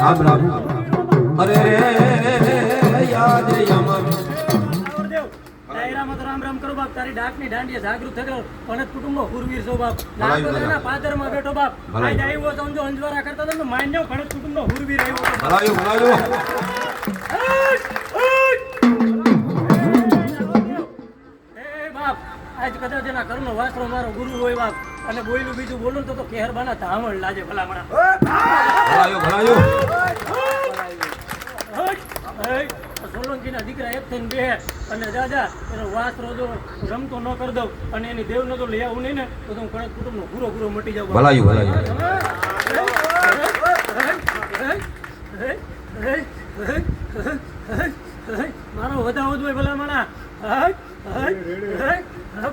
રામ રામ અરે રે યાદ યમન રામ રામ કરો બાપ તારી ડાકની દાંડીએ જાગૃત થયો અનંત કુટુંબો હુરવીર છો બાપ લાગોના પાદરમાં બેઠો બાપ આજ આવ્યો સમજો અંજવારા કરતા તમે માન્યો અનંત કુટુંબનો હુરવીર આવ્યો ભલાયો એ બાપ આજ કદાચ એના ઘરનો વાસરો મારો ગુરુ હોય બાપ અને બોયલું બીજું બોલું તો કેહરબાના ધામણ લાજે ભલામણા ભલાયો સોલંકીના દીકરા એક થઈને બે અને દાદા એનો વાસરો જો રમતો ન કરી દઉં અને એની દેવને તો લઈ આવું નહીં ને તો હું કણક કુટુંબનો પૂરો મટી જાઉં ભલાયો મારો વધાવો જ હોય ભલામણા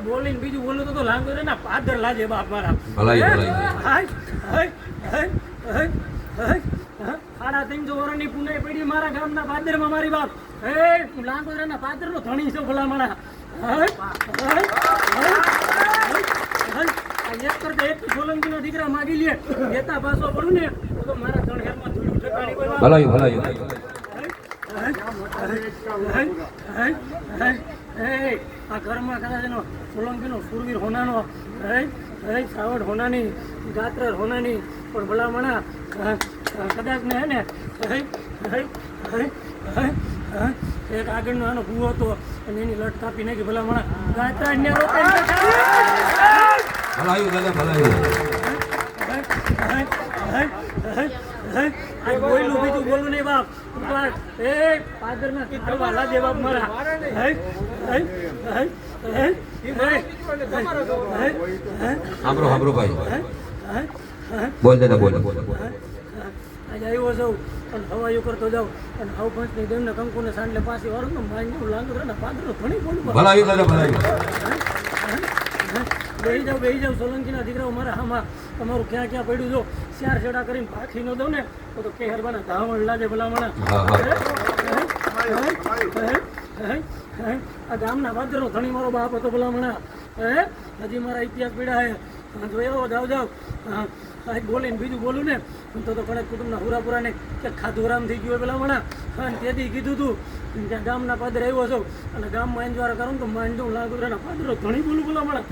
બોલીને બીજું બોલું તો લાંબો રે ને પાદર લાજે બાપ મારા સાડા 300 વર્ષની પુનાઈ પડી મારા ગામના પાદરમાં મારી બાપ હું લાંગોદરાના પાદરનો ધણી છું ભલામણા એક કરતા એક સોલંકીનો દીકરા માગી લે દેતા પાછો પડું ને તો મારા ત્રણ હેરમાં ધૂળું ઠેકાણી કોઈ ભલાયો આ ઘરમાં કદાચ એનો સોલંકીનો સુરવીર હોનાનો સાવડ હોનાની ગાત્ર હોનાની પણ ભલામણા કદાચ ને હે ને એક આગળનો આનો ભૂવો હતો અને એની લટ કાપી નાખી ભલામણા ગાત્રા બોલું બીજું બોલું નહીં બાપ એ પાદરના ચિત્રમાં લાજે બાપ મારા સાંભળો ભાઈ બોલ દાદા બોલ આજે આવ્યો છું અને હવાયું કરતો જાઉં અને હવ પંચની દેવને કંકુને સાંડલે પાછી વાળું ને માન્યું લાંગોદરાના પાદરનો ઘણી બોલું ભલાયો દાદા ભલાયો બેહી જાવ સોલંકીના દીકરાઓ મારા હામાં તમારું ક્યાં ક્યાં પડ્યું જો ચાર છેડા કરીને પાછી ન દઉં ને તો કેહરબાના ધાવણ લાગે ભલામણા આ ગામના પાદરનો ધણી મારો બાપ હતો ભલામણા હજી મારા ઇતિહાસ પીડા હે જોયો જાવ આજ બોલીને બીજું બોલું ને તો કણક કુટુંબના હુરાપુરાને કે ખાધુરામ થઈ ગયું ભલામણા અને તેથી કીધું તું ત્યાં ગામના પાદર આવ્યો છો અને ગામમાં એન્જોય કરું તો માંડું લાગોદરાના પાદરો ઘણી બોલું ભલામણા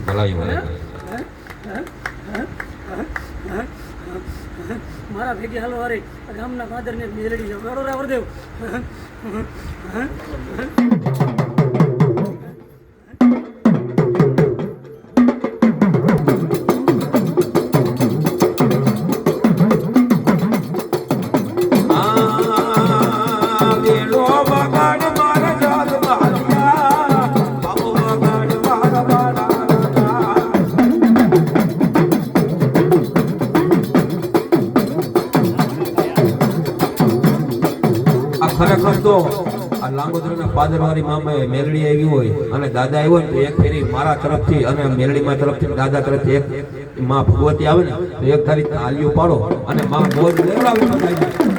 મારા ભેગી હાલો વારે ગામના પાદરને મેલડી જાવ ગાડો રાવરદેવ ખરેખર તો આ લાંગોદરાના પાદરવાળી મામાએ મેલડી આવી હોય અને દાદા આવ્યો ને તો એક ફેરી મારા તરફથી અને મેલડીમાં તરફથી દાદા તરફથી એક માં ભગવતી આવે ને તો એક થારી તાલીઓ પાડો અને માં બોજ લેવડાવી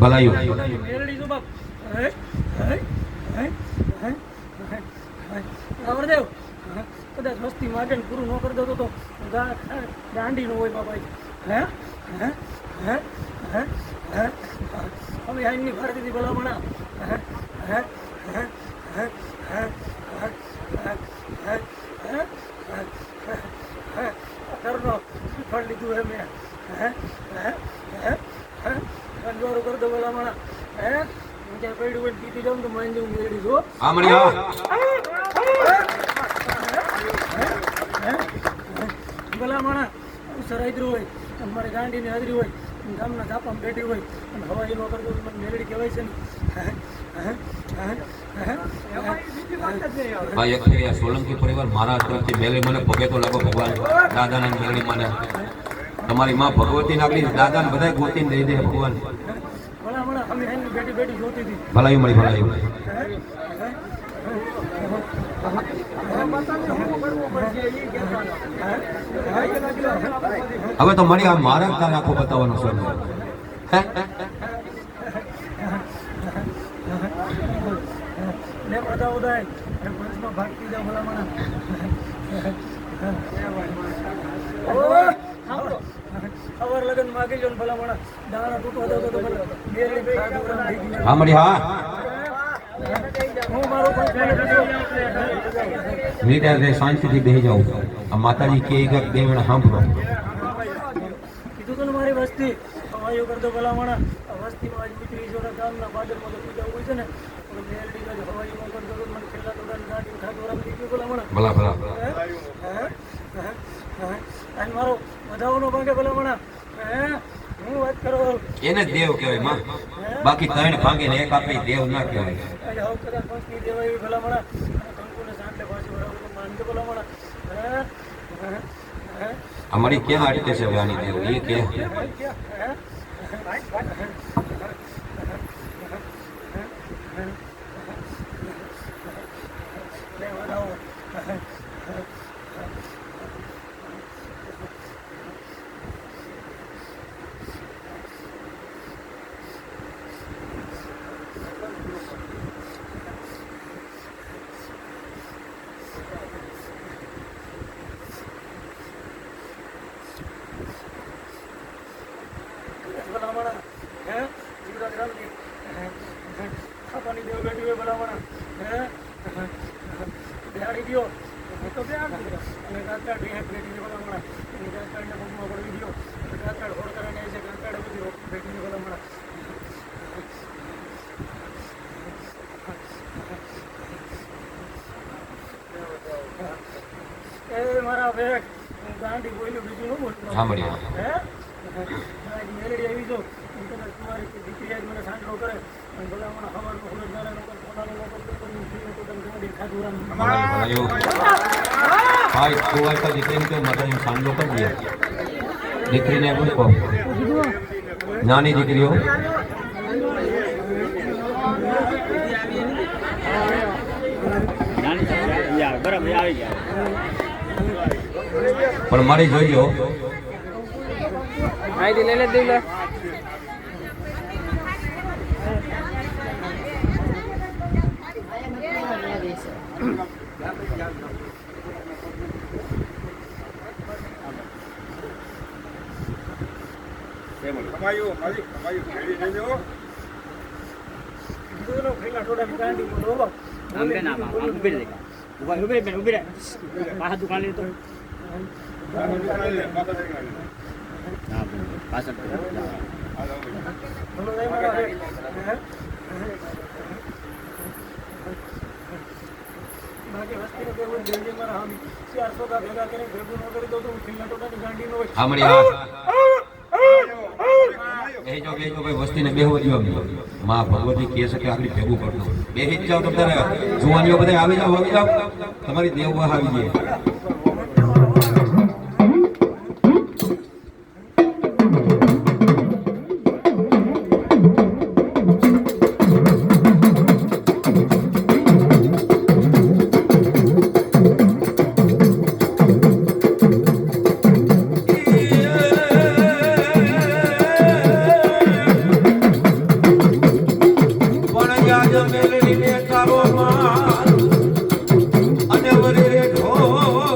ભલાયો રાવરદેવ કદાચ મસ્તી માગે ને પૂરું ન કરી દો તો દાંડી નું હોય બાબા હવે આઈની ભારતીથી ભલામણા ઘરનો ફળ લીધું હે મેં અંજવારું કરી દો ભલામણા હું ત્યાં પડ્યું હોય પીતી જાઉં તો માઇન જવું મેળવી જો ભલામણા સરાઈદ્રું હોય અમારે ગાંડીની હાજરી હોય ગામના ધાપામાં બેઠી હોય અને હવાઈ ન કરતો મને મેળડી કહેવાય છે ને ભાઈ અખિયા સોલંકી પરિવાર મારા તરફથી મેલે મને પગે તો લાગો ભગવાન દાદાના મેળડી મને તમારી માં ભગવતી નાગરી દાદાને બધાય ગોતીને દઈ દે ભગવાન. ભલા હમણાં અમે એની બેટી બેટી જોતી હતી. ભલાઈ મળી ભલાઈ મળી. હવે તો મળી આ મારા તારે આખો બતાવવાનો છે. હે ને બધા ઉદાય પંચમાં ભાગતી જાવ ભલામણા. અવાર લગન માગી લો ને ભલામણા દાણા તૂટવા દો તો હા મળી હા હું મારો નીટા શાંતિથી બેસી જાઉં. આ માતાજી કે એક બે મિનિટ સાંભળો. કીધું તો ને મારી વસ્તી હવાઈઓ કરતો ભલામણા વસ્તીમાં આજ ઉતરી જો ગામના બાદરમાં તો પૂજા હોય છે ને મેલડી કાજ હવાઈમાં કરતો તો મને છેલ્લા તો ગાડી ખાતો રામથી ગયો ભલામણા. ભલા ભલા અને મારો વધાવનો ભાગે ભલામણા હું વાત કરો એને દેવ કહેવાય માં. બાકી ત્રણ ભાંગે ને એક આપે દેવ ના કહેવાય. આજે હવે કદાચ પંચની દેવા એવી ભલામણા કંકુને સાંટલે પાછી બરાબર તો માનજો ભલામણા. અમારી ક્યાં અટકે છે હવે આની દેવ એ કે ખાવાની દેવ બેઠી હોય ભલામણા બેહાડી દો તો બેહાડી દો અને કાંતાડ બેઠીને ભલામણા એની કાંતાડને પગમાં પડવી દો કાંતાડ હોળ કરીને છે કાંતાડે બધી બેઠીને ભલામણા. એ મારા બેગ હું ગાંડી બોલ્યું બીજું ન બોલું. સાંભળ્યો. મેલડી આવી જો તમારી દીકરી આજ મને સાંજરો કરે ભલા મને ખબર સુરજનારાયણ ઉપર પોતાનો લોકો ખાધું ભાઈ તું હોય તો દીકરીને કેવું માતાજી સાંડો કરી દે. દીકરીને એમ કહો નાની દીકરીઓ પણ મારી જોઈજો આઈડી લઈ લે દીલે કમાયું માલિક કમાયું ખેડી લેજો દોનો ખેલા થોડા ગાંડી બોલો બાપ આંબે ના બાપ ઉભી રહે ઉભી રહે પાછા દુકાન લે તો ના પાછળ બોલો લઈ મારા બાકી વસ્તીને કેવું જલ્દી મારા હામી 400 કા ભેગા કરીને ભેગું ન કરી દો તો હું ખેલા થોડા ગાંડી નો હોય. સાંભળી હા બેહજો બેહજો ભાઈ વસ્તીને બેહવા દો. માં ભગવતી કહે છે કે આટલી ભેગું કરતો બેહી જ જાવ. તો તારે જુવાનીઓ બધા આવી જાવ તમારી દેવ બહાર આવી જાય. મેલડીને તારો માન અને વરે ઢોલ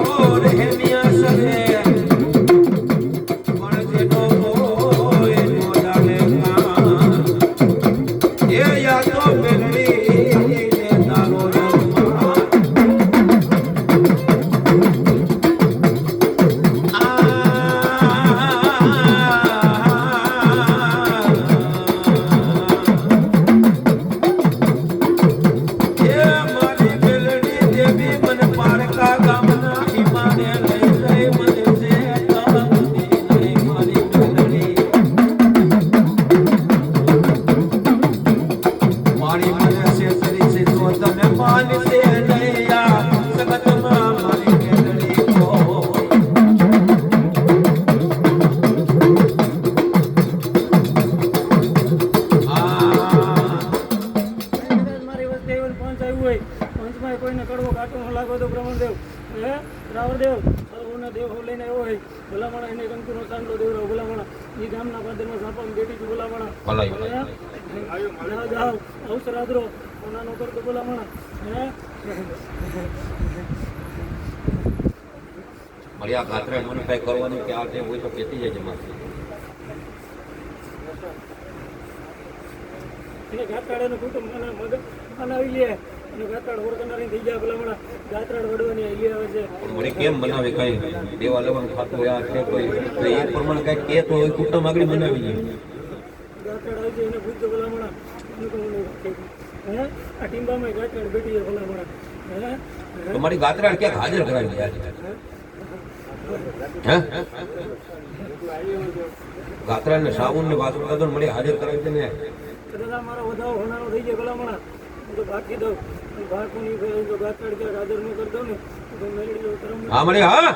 ભલામણા એને કંકુનો સાંડલો દેવરાવ ભલામણા એ ગામના પાદરમાં સાપમ બેટી ભલામણા ભલાઈ જાઓ જાઓ અવસર આદરો નાનો કરતો ભલામણા હે મળ્યા ગાત્રે મને કઈ કરવાનું કે આ તે હોય તો કેતી જાય જમા એને ગાતાડાનું કુટુંબ મગજ બનાવી લે અને ગાતાડ ઓર્ગનારી થઈ ગયા ભલામણા ગાત્રાડ વડવાની લે આવે છે પણ મને કેમ બનાવે કઈ દેવા લેવાનું ખાતું હોય આ છે કોઈ તો એ પ્રમાણે કઈ કે તો હોય કુટુંબ આગળ બનાવી લે ગાતાડ આવી છે એને પૂછતો ભલામણા એનું તો મને હે આ ટીમ્બામાં ગાતાડ બેઠી છે ભલામણા હે તમારી ગાત્રા ક્યાંક હાજર કરાવી જાય હે ગાત્રા ને સાબુન ને વાસણ મળી હાજર કરાવી દે ને કદાચ મારો વધારો હોનારો થઈ જાય ભલામણા હું તો બાકી દઉં અને બાળકોની તો ગાતાડ ક્યાંક હાજર ન કરી દઉં ને તો મેળવી દઉં તરમ હા મળી હા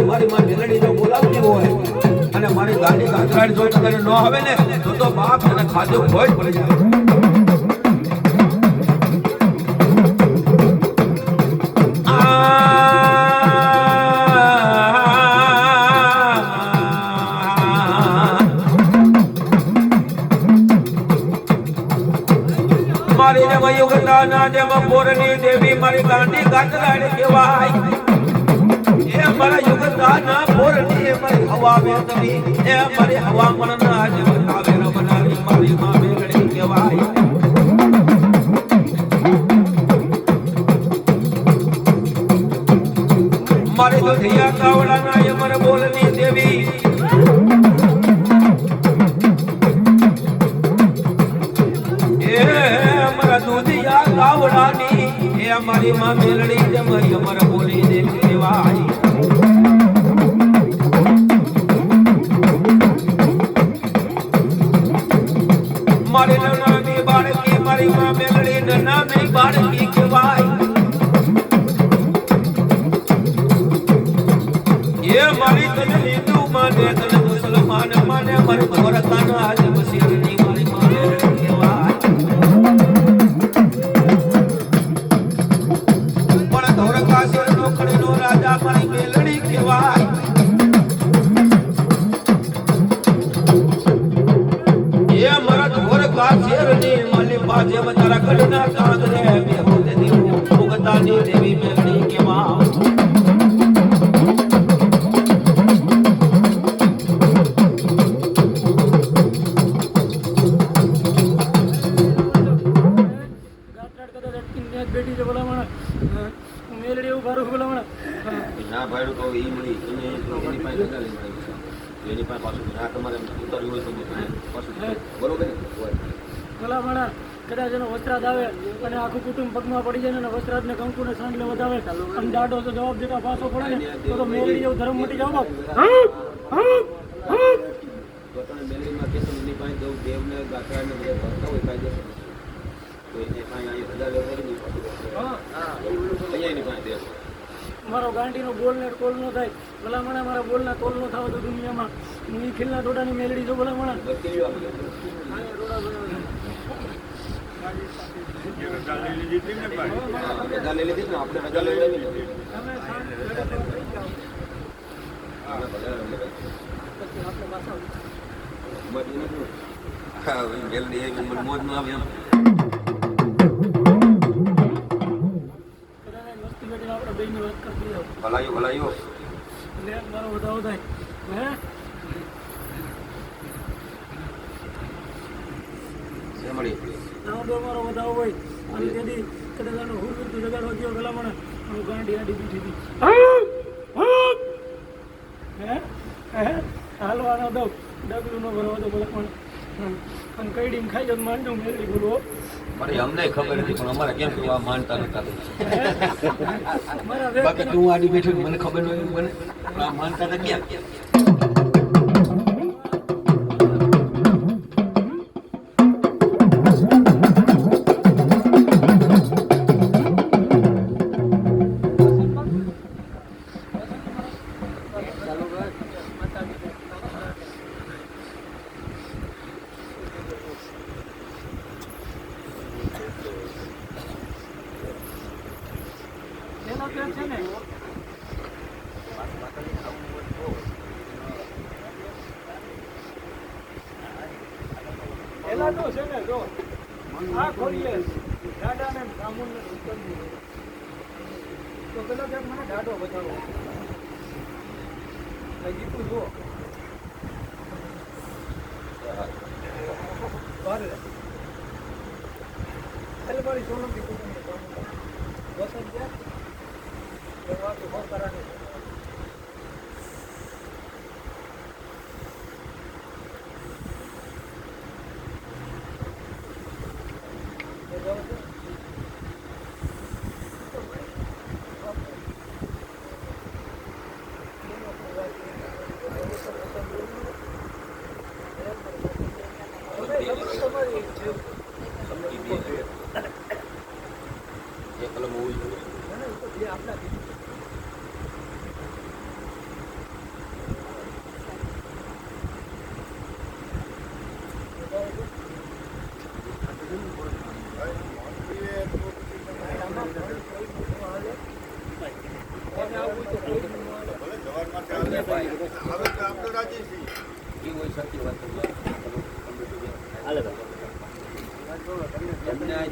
મારી માં મેલડી જો બોલાવતી હોય અને મારી ગાડી ગાત્રાડ જો કરે ન આવે ને તો બાપ અને ખાધો ભોજ પડી જાય મારી જેમ યુગતાના જેમ પોરની દેવી મારી ગાંડી ગાત્રાડ કહેવાય મારા યુગતાના પોરની મારી હવા વેતવી એ મારી હવા મનના જેમ કાવેર બનાવી મારી માં મેલડી કહેવાય મારી તો ધૈયા કાવડાના એ મને બોલની દેવી એ મારા દૂધિયા કાવડાની એ મારી માં મેલડી જેમ અમર બોલી દેવી કહેવાય મારી નાની બાળકી મારી માં મેલડી નાની બાળકી કહેવાય એ મારી તને હિન્દુ માને તને મુસલમાન માને મારી ગોરખાના આજે બસીરની મારી માં મેલડી કહેવાય પણ ધોરકા શેરનો ખડીનો રાજા મારી મેલડી કહેવાય એ મારા ધોરકા શેરની માલી બાજે તારા કડના કાગરે બેહો દેવી ઉગતાની દેવી મેલડી કહેવાય બેટી છે ભલામણ મેલડી એવું ભારું ભલામણ ના ભાડું તો એ મળી એની પાસે એની પાસે પાછું ના તમારે ઉતાર્યું હોય તો પાછું બરોબર ભલામણ કદાચ એનો વસ્ત્રાદ આવે અને આખું કુટુંબ પગમાં પડી જાય ને વસ્ત્રાદ ને કંકુ ને સાંડલે વધાવે અને દાડો તો જવાબ દેતા પાછો પડે ને તો મેલડી જેવું ધર્મ મટી જાવ બાપ મેલડીમાં કેસર પાસે દઉં દેવને ગાતરાને બધા ભરતા હોય કાયદેસર તો એને કાંઈ અહીંયા બધા લેવા નહીં પડતું અહીંયા એની પાસે દેવ મારો ગાંડીનો બોલ ને ટોલ નો થાય ભલામણા મારા બોલના ટોલ નો થાવ તો દુનિયામાં હું ઈ ખીલના ટોટાની મેલડી છો ભલામણા બત્તી લ્યો આપણે રજા લઈ લીધી હતી ને ભાઈ રજા લઈ લીધી ને આપણે રજા લઈ લેવી તમે શાંત આપણે પાછા મોજ નો આવે એમ મસ્તી બેઠીને આપણે બેની વાત કરતી જાવ ભલાયો એટલે મારો વધારો થાય હે નાનો દો મારો વધારો હોય અને તેથી કદાચ આનો હું વિરુદ્ધ જગાડવા ગયો ભલામણ હું ગાંડી આડી બીઠી હતી હે હાલવાનો દઉં ડગલું ન ભરવા દો ભલામણ અને કઈડીને ખાઈ જાવ માનજો મેળવી બોલો અરે અમને ખબર નથી પણ અમારે કેમ આ માનતા નતા મારા બાકી તું આડી બેઠો મને ખબર નહોતી મને આ માનતા હતા ક્યાં એનો પ્રેમ છે ને એલા તો છે ને જો આ ખોલીએ દાદાને બ્રાહ્મણને ઉતરવું તો પેલા ક્યાંક મને દાડો બતાવો ગીતું જુઓ એટલે મારી સોલંકી કુટુંબની વસંત ત્યાં વાત ઉભા કરાની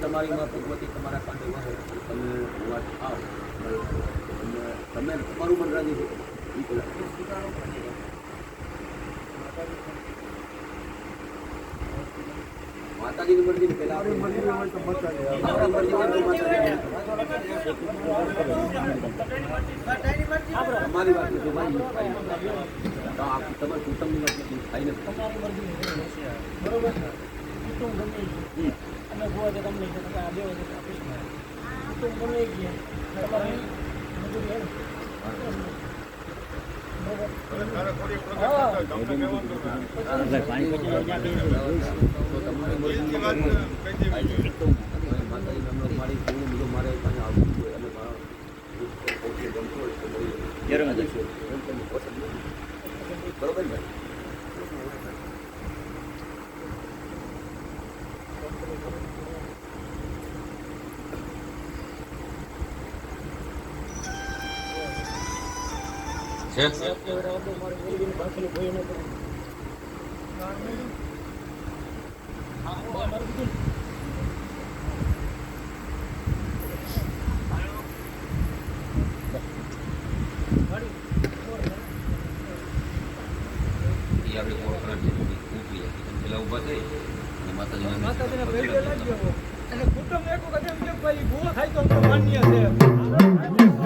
તમારી માં ભગવતી તમારા કાંડે વહે તમે આવો તમે તમારું મન રાજી છે માતાજીની મરજી પહેલા આપણી મરજી હોય તો માતાજી તમારી વાત નથી ભાઈ તમારી કુટુંબની વાત નથી થાય ને તમારી મરજી બરોબર કુટુંબ ગમે અમે ગોવા જતા તમને આ બે વખત આપીશું કુટુંબ ગમે ગયા તમારે મજૂરી આવે બરોબર ને માતાજીને ભેટે લાગ્યો અને કુટુંબ એક વખત એમ કે ભાઈ ગો થાય તો માન્ય છે